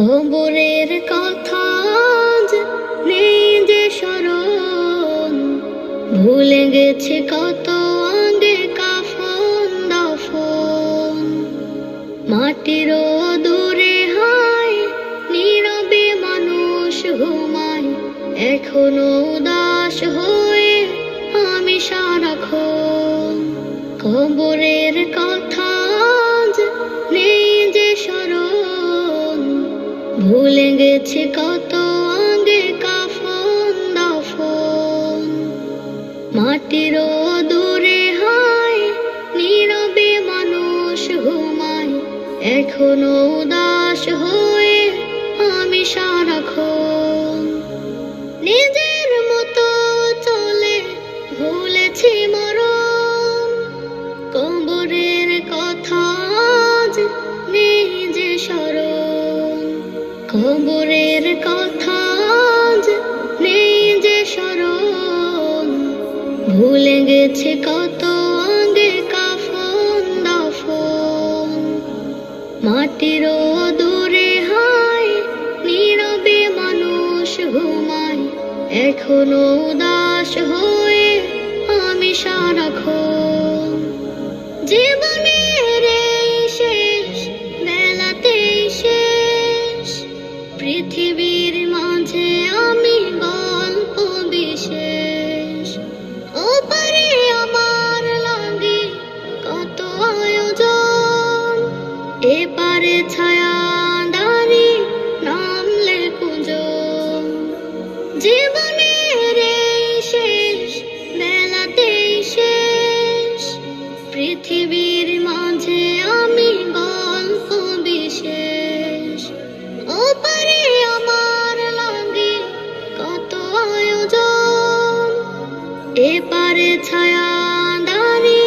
কবরের কথা আজ নেই যে স্মরণ, ভুলে গেছে কত আগে কাফন দাফন। মাটিরও দূরে হায় নীরবে মানুষ ঘুমায়, এখনো উদাস হয়ে আমি সারাক্ষণ। কবরের কথা আজ নেই যে স্মরণ, ভুলে গেছে কত আগে কাফন দাফন। মাটিরও দূরে হায় নীরবে মানুষ ঘুমায়, এখনো উদাস হয়ে আমি সারাক্ষণ। নিজের মতো চলে ভুলেছি মরণ, কবরের কথা আজ নেই যে স্মরণ। কবরের কথা আজ নেই যে স্মরণ, ভুলে গেছে কত আগে কাফন দাফন। মাটিরও দূরে হায় নীরবে মানুষ ঘুমায়, এখনো উদাস হয়ে আমি সারাক্ষণ। জীবনের এই শেষ বেলাতেই শেষ, পৃথিবীর মাঝে আমি গল্প বিশেষ। ওপারে আমার লাগে কত আয়োজন, এপারে ছায়া দাঁড়ি নামলে কুঞ্জন। জীবনের এই শেষ বেলাতেই শেষ, পৃথিবীর মাঝে আমি গল্প বিশেষ। ওপারে আমার লাগে কত আয়োজন, এপারে ছায়া দাঁড়ি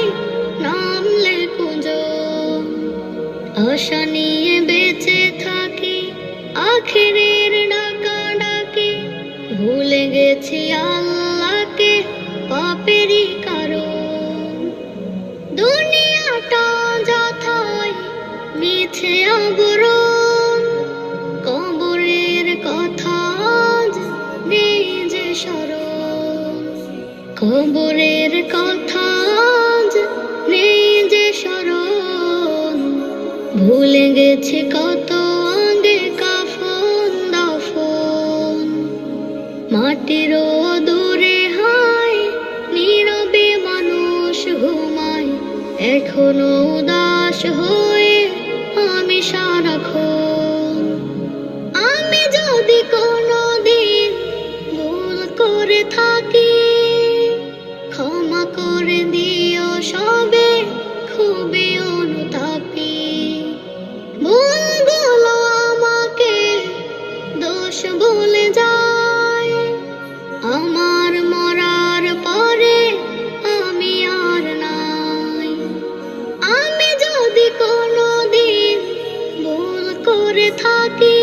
নামলে কুঞ্জন। আশা নিয়ে বেঁচে থাকি আখেরের ডাকা ডাকে, ভুলে গেছি আল্লাহকে পাপেরই কারণ। দুনিয়াটা যথাই মিছে আবরণ, কবরের কথা আজ নেই যে স্মরণ। কবরের কথা আজ নেই যে স্মরণ, ভুলে গেছে কত আগে কাফন দাফন। মাটিরও দূরে হায় নীরবে মানুষ ঘুমায়, এখনো উদাস হয়ে আমি সারাক্ষণ। আমি যদি কোনো দিন ভুল করে থাকি, ক্ষমা করে দিও সবে খুবই অনুতাপী। ভুলগুলো আমাকে দোষ বলে যায়, আমার মরার পরে আমি আর নাই। আমি যদি কোনো দিন ভুল করে থাকি,